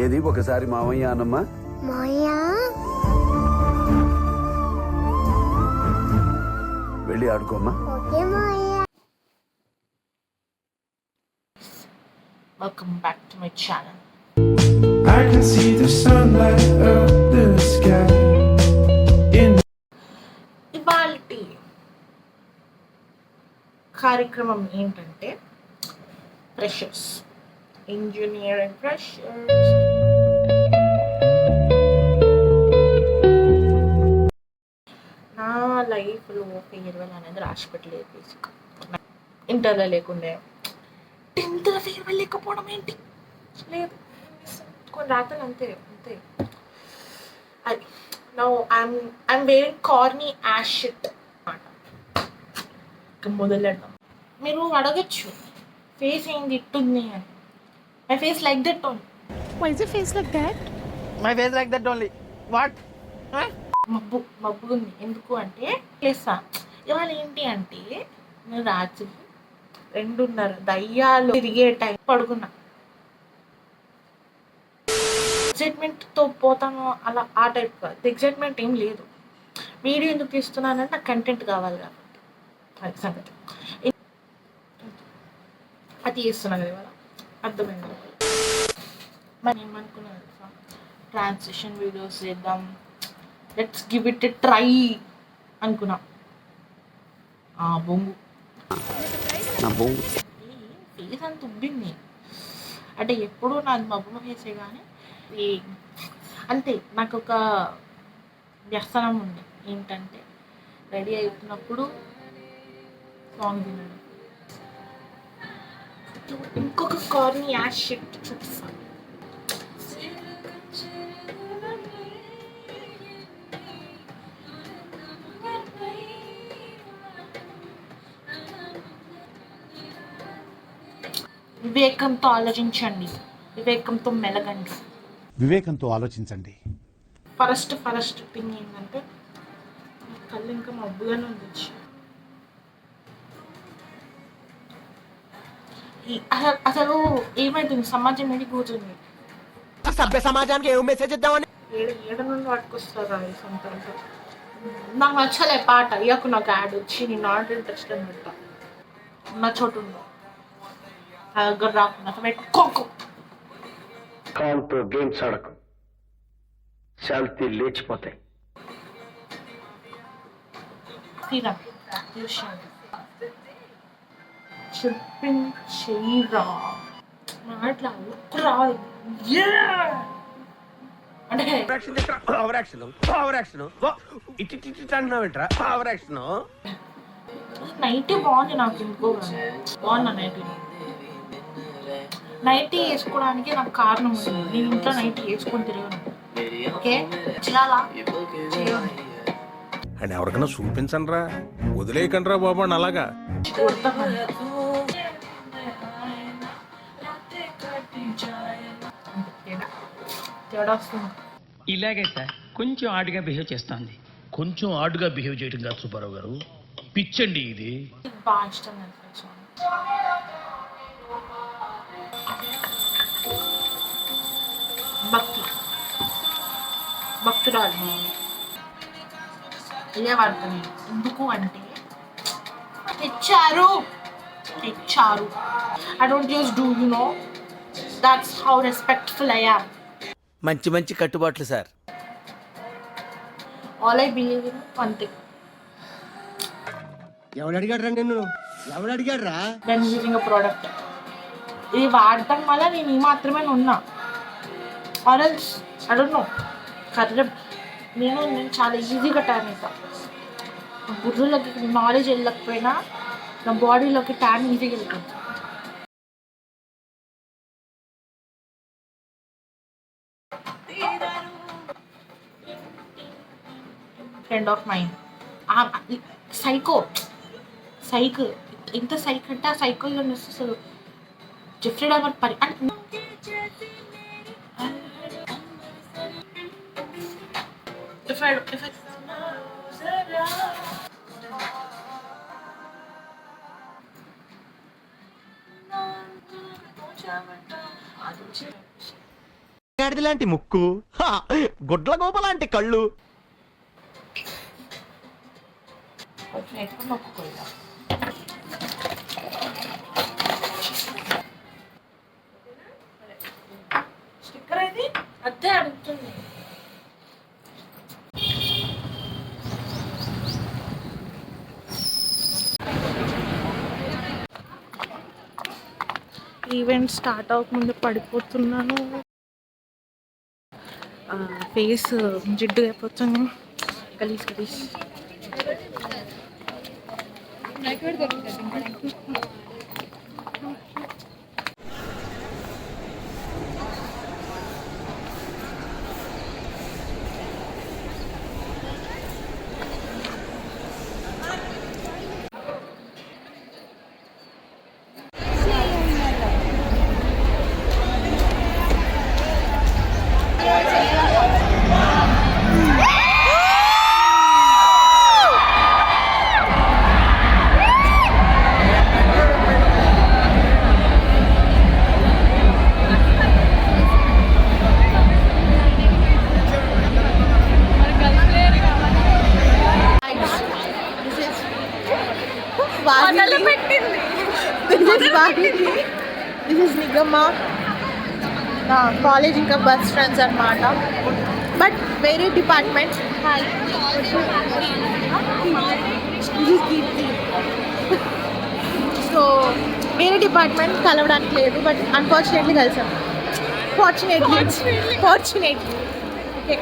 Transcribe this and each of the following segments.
ఏది ఒకసారి మామయ్య అనమ్మా. మాయా వెళ్ళి ఆడుకోమ్మా. Okay Maya. Welcome back to my channel. I can see the sunlight of the sky. ఇవాల్టి కార్యక్రమం ఏంటంటే ఫ్రెషర్స్, ఇంజనీరింగ్ ఫ్రెషర్స్. నా లైఫ్లో ఫేర్వెల్ అనేది రాసి పెట్టలేదు. బేసిక్ ఇంటర్లో లేకుండే, 10th ఫేర్వెల్ లేకపోవడం ఏంటి లేదు, కొన్ని రాత్రులు అంతే అంతే. అది నో ఐఎమ్ వేరింగ్ కార్నీ యాష్ షిట్ అన్నమాట. ఇక మొదలెడదాం. మీరు అడగచ్చు ఫేస్ ఏంది ఇట్టుంది అని. My face like that only. Why is your face like that? My face like that only. What? Huh? మబ్బు ఉంది. ఎందుకు అంటే ప్లేసా ఇవాళ ఏంటి అంటే నేను రాత్రి 2:30 దయ్యాలు తిరిగే టైం పడుకున్నా. ఎగ్జైట్మెంట్తో పోతాను అలా ఆ టైప్ కాదు. ఎగ్జైట్మెంట్ ఏం లేదు. వీడియో ఎందుకు తీస్తున్నానంటే నాకు కంటెంట్ కావాలి కాబట్టి అది సంగతి. అది చేస్తున్నా కదా ఇవాళ, అర్థమైంది. మరి ఏమనుకున్నాను ట్రాన్సిషన్ వీడియోస్ చేద్దాం, let's give it a try అనుకున్నా. బొంగు నా బొంగు ఫేస్ అంత ఉబ్బింది అంటే ఎప్పుడూ నాది మబ్బు ఫేసే కానీ అంతే. నాకు ఒక వ్యసనం ఉంది ఏంటంటే రెడీ అవుతున్నప్పుడు సాంగ్ వినడం. ఇంకొక కార్ని యాష్ షిట్ చూపిస్తాను. వివేకంతో ఆలోచించండి, వివేకంతో మెలగండి. వివేకంతో ఆలోచించండి. ఫస్ట్ థింగ్ ఏంటంటే కళ్ళు ఇంకా మబ్బుగానే ఉంది. అసలు ఏమైతుంది, సమాజం ఏది కూర్చుంది. సభ్య సమాజానికి ఏం మెసేజ్ ఇద్దామని ఏడ నుండి పట్టుకొస్తారు అవి సొంతంగా. నాకు నచ్చలే పాట ఇయ్యకు, నాకు యాడ్ వచ్చి నేను నాట్ ఇంట్రెస్ట్ అని పెట్టా. ఉన్న చోటు ఉందో నా దగ్గర రాకుండా పెట్టుకోకు. కాల్తో గేమ్స్ ఆడకు, శాంతి లేచిపోతాయి. చెప్పించేరా మాట్లా అంటే నైటీ బాగుంది. నాకు ఎందుకో బాగున్నా నైటీ వేసుకోవడానికి నాకు కారణం ఉంది. నేను ఇంట్లో నైటీ వేసుకొని తిరగను. ఓకే చేయాలా అని ఎవరికైనా చూపించండి రా, వదిలేయకండి రా బాబు అని అలాగా. ఇలాగే సార్ కొంచెం ఆడుగా బిహేవ్ చేస్తుంది. కొంచెం ఆడుగా బిహేవ్ చేయడం కాదు సుబ్బారావు గారు, పిచ్చండి ఇది. బాగా ఇష్టం. భక్తురాలు ఇదే వాడతాను. ఎందుకు అంటే తెచ్చారు. I don't just do, you know. That's how respectful I am. మంచి కట్టుబాట్లు sir. All I believe in one thing. ఎవడు అడిగాడ్రా నిన్ను? ఎవడు అడిగాడ్రా? When using a product. ఇది వాడటం వల్ల నేను ఈ మాత్రమే ఉన్నా. Or else, I don't know. నేను చాలా ఈజీగా ట్యాన్ అవుతా. బుర్రలోకి నాలెడ్జ్ వెళ్ళకపోయినా నా బాడీలోకి ట్యాన్ ఈజీగా వెళ్తుంది. ఫ్రెండ్ ఆఫ్ మైండ్ సైక్ ఎంత సైక్ అంటే ఆ సైకో అసలు జెఫ్రీ డామర్ పరి గాడిద లాంటి ముక్కు, గుడ్ల గోప లాంటి కళ్ళు. కొంచెం ఎక్కువ నొక్కుకోదా స్టిక్కర్ అయితే అదే అడుగుతుంది. ఈవెంట్ స్టార్ట్ అవ్వకముందు పడిపోతున్నాను, ఫేస్ జిడ్డు అయిపోతుంది. గలీజ్ గలీజ్. దిస్ ఇస్ నిగమ్మ, నా కాలేజ్ ఇంకా బస్ ఫ్రెండ్స్ అనమాట. బట్ వేరే డిపార్ట్మెంట్. హాయ్, సో వేరే డిపార్ట్మెంట్ కలవడానికి లేదు, బట్ అన్ఫార్చునేట్లీ కలిసాం. Fortunately okay.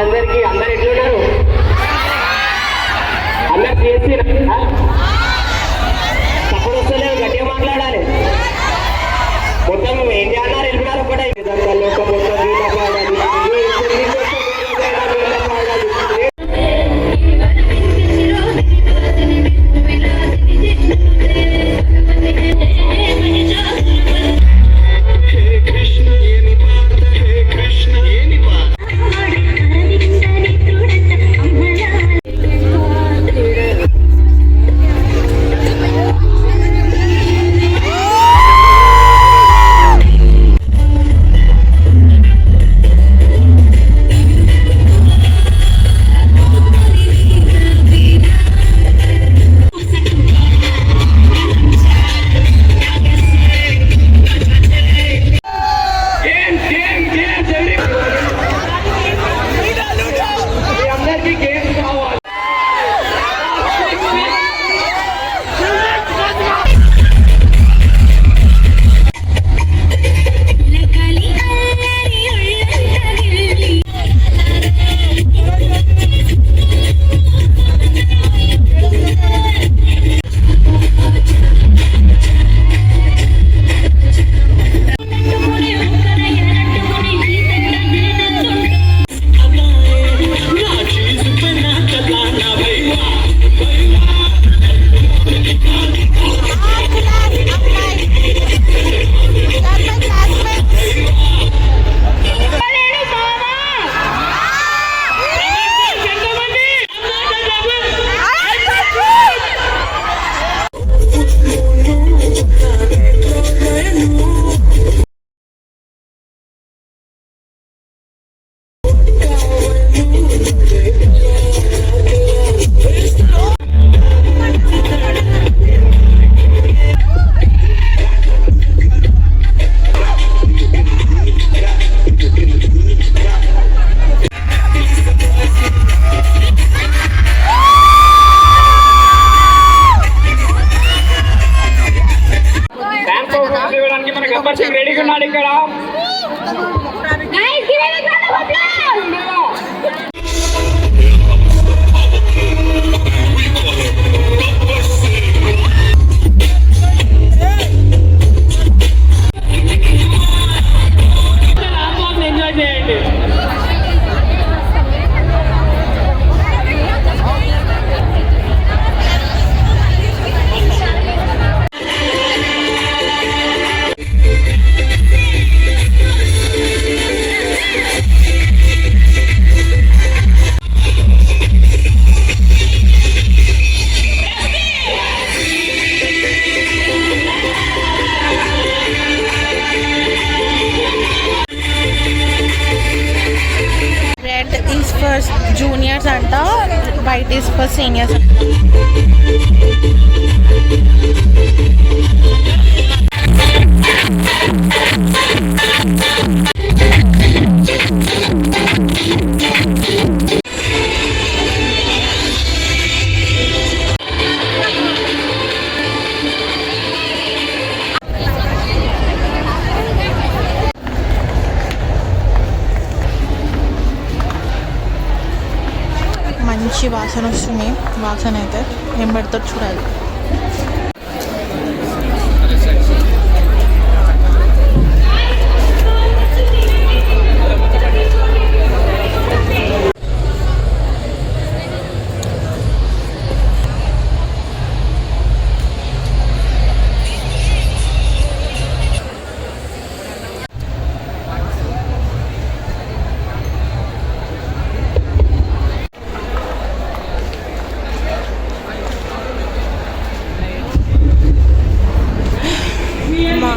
అందరికి అందరు ఎట్లున్నారు? అందరు చేసి తప్పుడు వస్తలేదు, గట్టిగా మాట్లాడాలి. మొత్తం ఏం చేయాలి వెళ్ళినారు కూడా ఫర్ జూనియర్స్ అంట, వైట్ ఈస్ ఫర్ సీనియర్స్. మంచి వాసన వస్తుంది. వాసన అయితే ఏం పెడతారు చూడాలి.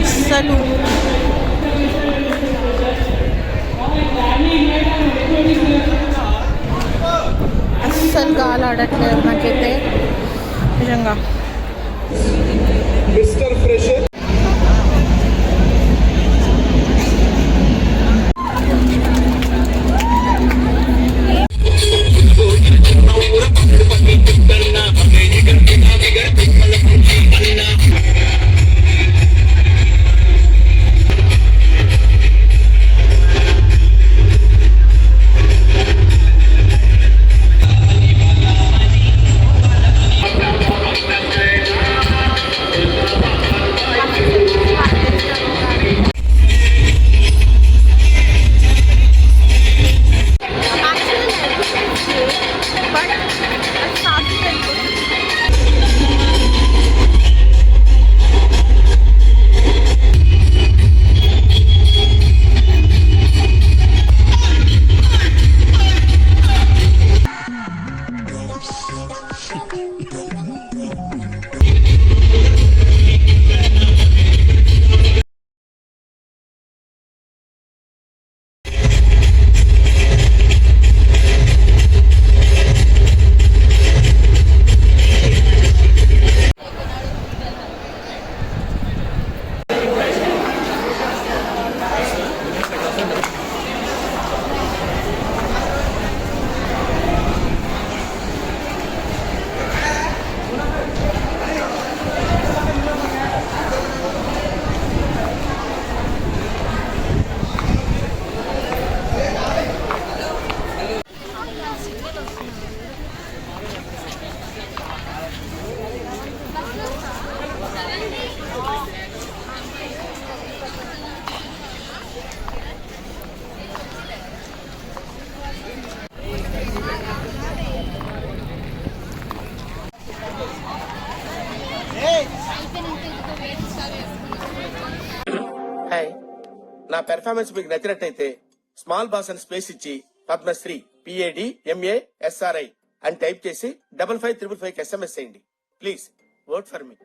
అసలు అస్సలు గాలి ఆడట్లేదు నాకైతే నిజంగా. నా పెర్ఫార్మెన్స్ మీకు నచ్చినట్టయితే స్మాల్ బాస్ అని స్పేస్ ఇచ్చి పద్మశ్రీ PAD MA SRI అని టైప్ చేసి 5555 SMS చేయండి. Please vote for me.